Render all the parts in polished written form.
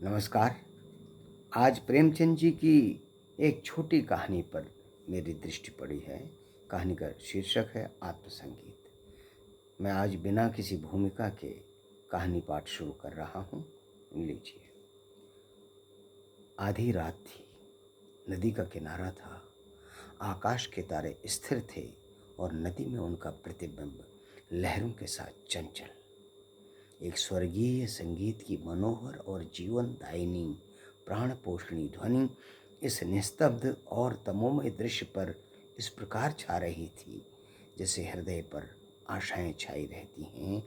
नमस्कार। आज प्रेमचंद जी की एक छोटी कहानी पर मेरी दृष्टि पड़ी है। कहानी का शीर्षक है आत्मसंगीत। मैं आज बिना किसी भूमिका के कहानी पाठ शुरू कर रहा हूँ। लीजिए। आधी रात थी, नदी का किनारा था, आकाश के तारे स्थिर थे और नदी में उनका प्रतिबिंब लहरों के साथ चंचल। एक स्वर्गीय संगीत की मनोहर और जीवनदायिनी प्राण पोषणी ध्वनि इस निस्तब्ध और तमोमय दृश्य पर इस प्रकार छा रही थी जैसे हृदय पर आशाएं छाई रहती हैं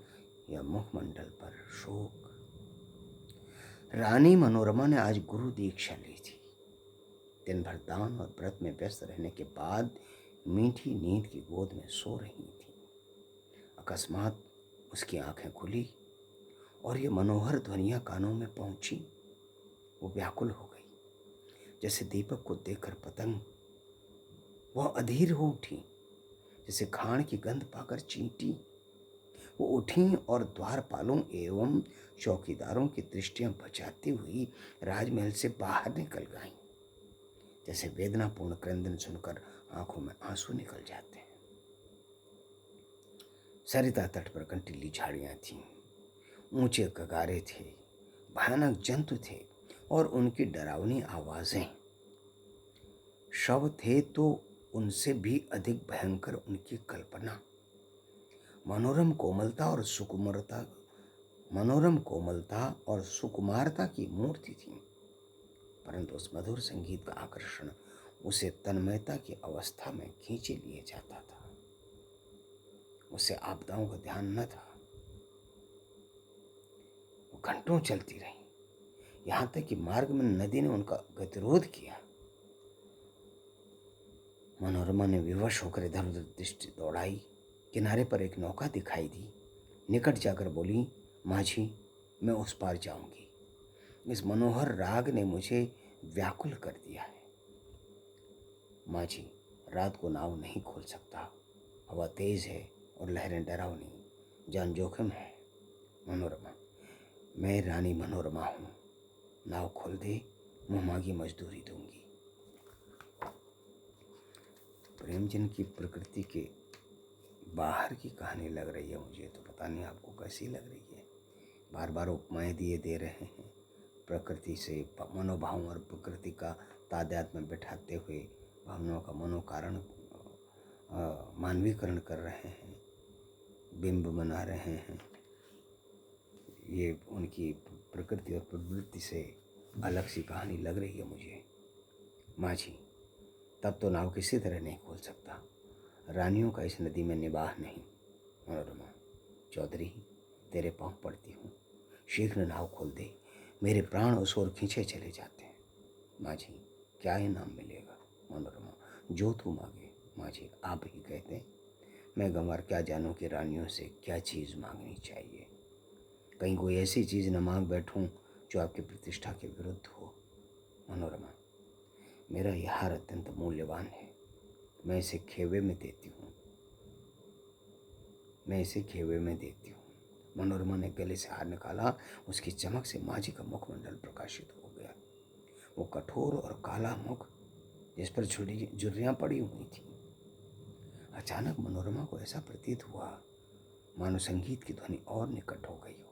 या मुखमंडल पर शोक। रानी मनोरमा ने आज गुरु दीक्षा ली थी। दिन भर दान और व्रत में व्यस्त रहने के बाद मीठी नींद की गोद में सो रही थी। अकस्मात उसकी आंखें खुली और ये मनोहर ध्वनियाँ कानों में पहुंची। वो व्याकुल हो गई, जैसे दीपक को देखकर पतंग। वह अधीर हो उठी, जैसे खाण की गंध पाकर चींटी। वो उठी और द्वारपालों एवं चौकीदारों की दृष्टियां बचाती हुई राजमहल से बाहर निकल गईं। जैसे वेदनापूर्ण क्रंदन सुनकर आंखों में आंसू निकल जाते हैं। सरिता तट पर कंटीली झाड़ियां थीं, ऊंचे कगारे थे, भयानक जंतु थे और उनकी डरावनी आवाजें। शव थे तो उनसे भी अधिक भयंकर उनकी कल्पना। मनोरम कोमलता और सुकुमारता की मूर्ति थी, परंतु उस मधुर संगीत का आकर्षण उसे तन्मयता की अवस्था में खींचे लिए जाता था। उसे आपदाओं का ध्यान न था। वो घंटों चलती रही, यहां तक कि मार्ग में नदी ने उनका गतिरोध किया। मनोरमा ने विवश होकर इधर उधर दृष्टि दौड़ाई। किनारे पर एक नौका दिखाई दी। निकट जाकर बोली, माझी, मैं उस पार जाऊंगी। इस मनोहर राग ने मुझे व्याकुल कर दिया है। माझी, रात को नाव नहीं खोल सकता। हवा तेज है और लहरें डरावनी, जान जोखिम है। मनोरमा, मैं रानी मनोरमा हूं। नाव खोल दे, मुंह मांगी मजदूरी दूंगी। प्रेमचंद की प्रकृति के बाहर की कहानी लग रही है मुझे, तो पता नहीं आपको कैसी लग रही है। बार बार उपमाएं दिए दे रहे हैं, प्रकृति से मनोभाव और प्रकृति का तादाद में बैठाते हुए भावनाओं का मनोकारण मानवीकरण कर रहे हैं, बिंब बना रहे हैं। ये उनकी प्रकृति और प्रवृत्ति से अलग सी कहानी लग रही है मुझे। माझी, तब तो नाव किसी तरह नहीं खोल सकता। रानियों का इस नदी में निवाह नहीं। मनोरमा, चौधरी, तेरे पांव पड़ती हूँ, शीघ्र नाव खोल दे। मेरे प्राण उस ओर खींचे चले जाते हैं। माझी, क्या इनाम मिलेगा? मनोरमा, जो तू मांगे। माझी, आप ही कहते। मैं गंवार क्या जानूं कि रानियों से क्या चीज़ मांगनी चाहिए। कहीं कोई ऐसी चीज़ न मांग बैठूं जो आपकी प्रतिष्ठा के विरुद्ध हो। मनोरमा, मेरा यह हार अत्यंत मूल्यवान है। मैं इसे खेवे में देती हूँ। मनोरमा ने गले से हार निकाला। उसकी चमक से माझी का मुखमंडल प्रकाशित हो गया। वो कठोर और काला मुख, जिस पर झुर्रियां पड़ी हुई थी। अचानक मनोरमा को ऐसा प्रतीत हुआ मानो संगीत की ध्वनि और निकट हो गई हो।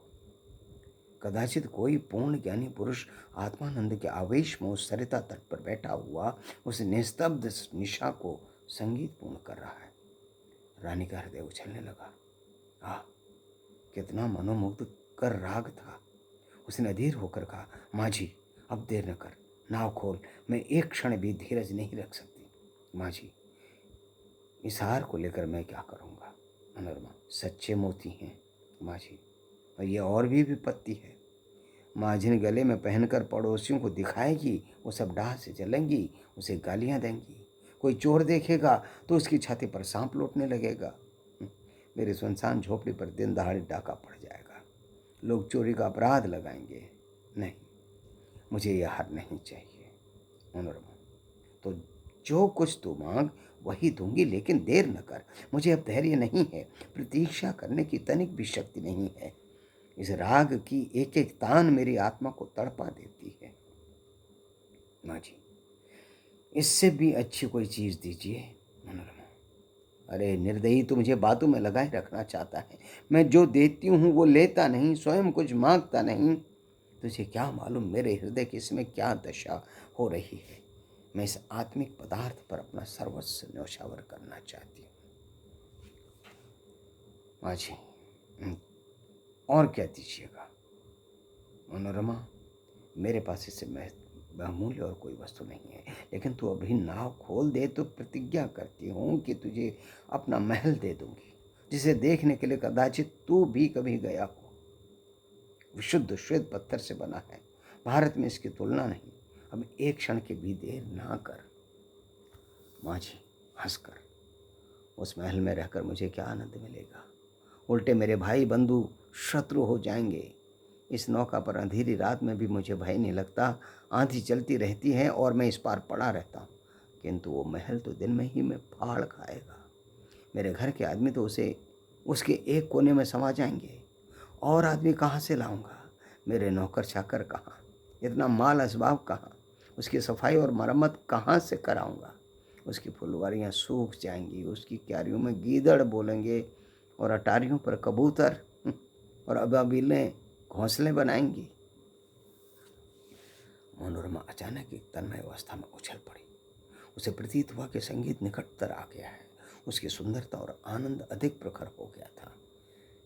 कदाचित कोई पूर्ण ज्ञानी पुरुष आत्मानंद के आवेश में उस सरिता तट पर बैठा हुआ उस निस्तब्ध निशा को संगीत पूर्ण कर रहा है। रानी का हृदय उछलने लगा। कितना मनोमुग्ध कर राग था। उसने अधीर होकर कहा, माझी, अब देर न कर, नाव खोल। मैं एक क्षण भी धीरज नहीं रख सकती। माझी, इस हार को लेकर मैं क्या करूँगा? मनोरमा, सच्चे मोती हैं माझी, और ये और भी विपत्ति है। माझी ने गले में पहनकर पड़ोसियों को दिखाएगी, वो सब डाह से जलेंगी, उसे गालियाँ देंगी। कोई चोर देखेगा तो उसकी छाती पर सांप लौटने लगेगा। मेरी सुनसान झोपड़ी पर दिन दहाड़े डाका पड़ जाएगा। लोग चोरी का अपराध लगाएंगे। नहीं, मुझे यह हार नहीं चाहिए। मनोरमा, तो जो कुछ तू मांग वही दूंगी, लेकिन देर न कर। मुझे अब धैर्य नहीं है, प्रतीक्षा करने की तनिक भी शक्ति नहीं है। इस राग की एक एक तान मेरी आत्मा को तड़पा देती है। माँ जी, इससे भी अच्छी कोई चीज़ दीजिए मनोरमा। अरे निर्दयी, तो मुझे बातों में लगाए रखना चाहता है। मैं जो देती हूँ वो लेता नहीं, स्वयं कुछ मांगता नहीं। तुझे क्या मालूम मेरे हृदय की इसमें क्या दशा हो रही है। मैं इस आत्मिक पदार्थ पर अपना सर्वस्व न्यौछावर करना चाहती हूँ। माँ जी, और क्या दीजिएगा। मनोरमा, मेरे पास इससे बहुमूल्य और कोई वस्तु नहीं है, लेकिन तू अभी नाव खोल दे तो प्रतिज्ञा करती हूँ कि तुझे अपना महल दे दूंगी, जिसे देखने के लिए कदाचित तू भी कभी गया हो। विशुद्ध श्वेत पत्थर से बना है, भारत में इसकी तुलना नहीं। अब एक क्षण की भी देर ना कर। माँ जी हंसकर, उस महल में रहकर मुझे क्या आनंद मिलेगा। उल्टे मेरे भाई बंधु शत्रु हो जाएंगे। इस नौका पर अंधेरी रात में भी मुझे भय नहीं लगता। आंधी चलती रहती है और मैं इस पार पड़ा रहता हूँ, किंतु वो महल तो दिन में ही में फाड़ खाएगा। मेरे घर के आदमी तो उसे उसके एक कोने में समा जाएंगे। और आदमी कहाँ से लाऊंगा। मेरे नौकर चाकर कहाँ, इतना माल असबाब कहाँ, उसकी सफाई और मरम्मत कहाँ से कराऊंगा। उसकी फुलवारियाँ सूख जाएंगी, उसकी क्यारियों में गीदड़ बोलेंगे और अटारियों पर कबूतर और अबाबीलें घोंसले बनाएंगी। मनोरमा अचानक एक तन्मय अवस्था में उछल पड़ी। उसे प्रतीत हुआ कि संगीत निकटतर आ गया है। उसकी सुंदरता और आनंद अधिक प्रखर हो गया था।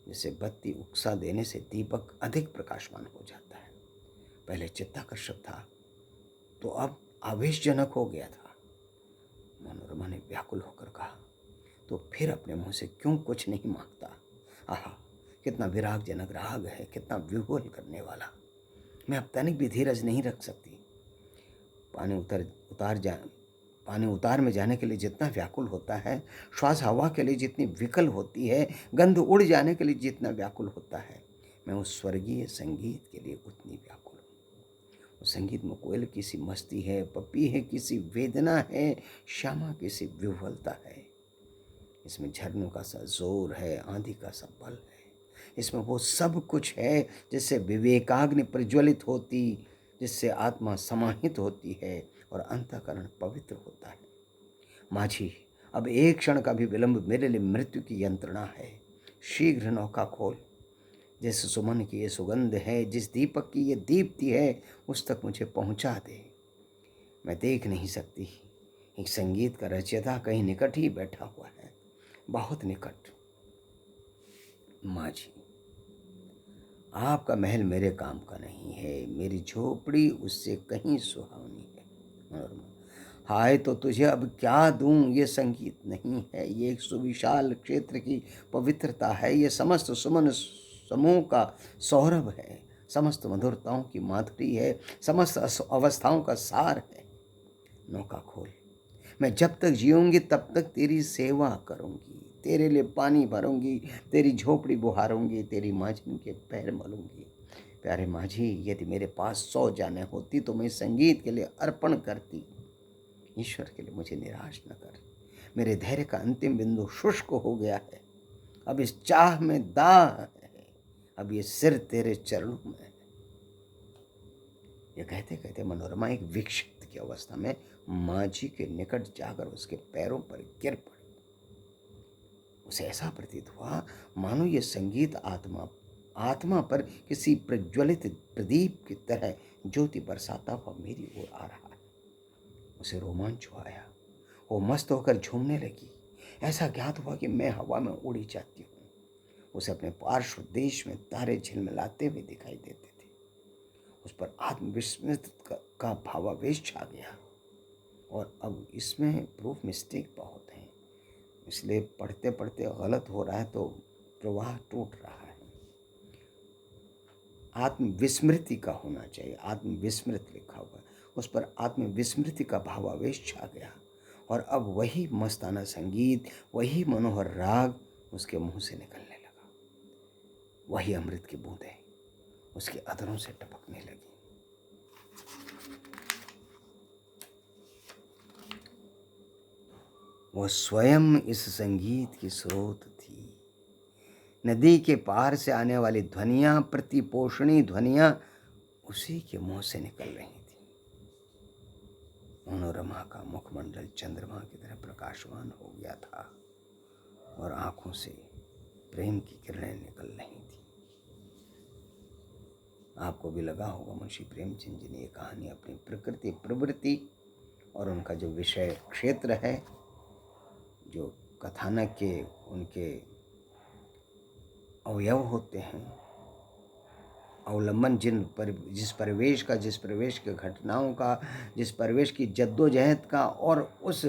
जैसे बत्ती उकसा देने से दीपक अधिक प्रकाशमान हो जाता है। पहले चित्ताकर्षक था तो अब आवेशजनक हो गया था। मनोरमा ने व्याकुल होकर कहा, तो फिर अपने मुंह से क्यों कुछ नहीं मांगता। आहा, कितना विरागजनक राग है, कितना विह्वल करने वाला। मैं अब तनिक भी धीरज नहीं रख सकती। पानी पानी उतार में जाने के लिए जितना व्याकुल होता है, श्वास हवा के लिए जितनी विकल होती है, गंध उड़ जाने के लिए जितना व्याकुल होता है, मैं उस स्वर्गीय संगीत के लिए उतनी व्याकुल हूँ। उस संगीत में कोयल की सी मस्ती है, पपी है किसी वेदना है, श्यामा की सी विह्वलता है। इसमें झरनों का सा जोर है, आंधी का सा बल है। इसमें वो सब कुछ है जिससे विवेकाग्नि प्रज्वलित होती, जिससे आत्मा समाहित होती है और अंतःकरण पवित्र होता है। माझी, अब एक क्षण का भी विलंब मेरे लिए मृत्यु की यंत्रणा है। शीघ्र नौका खोल। जिस सुमन की ये सुगंध है, जिस दीपक की ये दीप्ति है, उस तक मुझे पहुंचा दे। मैं देख नहीं सकती। एक संगीत का रचयिता कहीं निकट ही बैठा हुआ है, बहुत निकट। माँ जी, आपका महल मेरे काम का नहीं है, मेरी झोपड़ी उससे कहीं सुहावनी है। मनोरमा, हाय तो तुझे अब क्या दूं। ये संगीत नहीं है, ये एक सुविशाल क्षेत्र की पवित्रता है, ये समस्त सुमन समूह का सौरभ है, समस्त मधुरताओं की माधुरी है, समस्त अवस्थाओं का सार है। नौका खोल। मैं जब तक जीऊंगी तब तक तेरी सेवा करूंगी, तेरे लिए पानी भरूंगी, तेरी झोपड़ी बुहारूंगी, तेरी माझी के पैर मलूंगी। प्यारे माझी, यदि मेरे पास 100 जानें होती तो मैं संगीत के लिए अर्पण करती। ईश्वर के लिए मुझे निराश न कर। मेरे धैर्य का अंतिम बिंदु शुष्क हो गया है। अब इस चाह में दाह है, अब ये सिर तेरे चरणों में है। ये कहते कहते मनोरमा एक विक्षिप्त की अवस्था में माँ जी के निकट जाकर उसके पैरों पर गिर पड़ी। उसे ऐसा प्रतीत हुआ मानो ये संगीत आत्मा पर किसी प्रज्वलित प्रदीप की तरह ज्योति बरसाता हुआ मेरी ओर आ रहा है। उसे रोमांच आया, वो मस्त होकर झूमने लगी। ऐसा ज्ञात हुआ कि मैं हवा में उड़ी जाती हूँ। उसे अपने पार्श्व देश में तारे झिलमिलाते हुए दिखाई देते थे। उस पर आत्मविस्मृत का भावावेश छा गया। और अब इसमें प्रूफ मिस्टेक बहुत है, इसलिए पढ़ते पढ़ते गलत हो रहा है तो प्रवाह टूट रहा है। आत्मविस्मृति का होना चाहिए, आत्मविस्मृत लिखा हुआ है, उस पर आत्मविस्मृति का भावावेश छा गया। और अब वही मस्ताना संगीत, वही मनोहर राग उसके मुंह से निकलने लगा। वही अमृत की बूंदें उसके अधरों से टपकने लगी। वो स्वयं इस संगीत की स्रोत थी। नदी के पार से आने वाली ध्वनियाँ, प्रतिपोषणी ध्वनियाँ उसी के मुंह से निकल रही थी। मनोरमा का मुखमंडल चंद्रमा की तरह प्रकाशवान हो गया था और आंखों से प्रेम की किरणें निकल रही थी। आपको भी लगा होगा मुंशी प्रेमचंद जी ने ये कहानी अपनी प्रकृति, प्रवृत्ति और उनका जो विषय क्षेत्र है, जो कथानक के उनके अवयव होते हैं, अवलंबन जिस परिवेश का, जिस परिवेश के घटनाओं का, जिस परिवेश की जद्दोजहद का और उस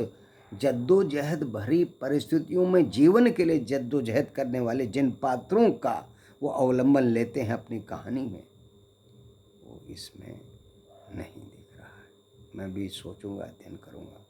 जद्दोजहद भरी परिस्थितियों में जीवन के लिए जद्दोजहद करने वाले जिन पात्रों का वो अवलंबन लेते हैं अपनी कहानी में, वो इसमें नहीं दिख रहा है। मैं भी सोचूंगा, अध्ययन करूंगा।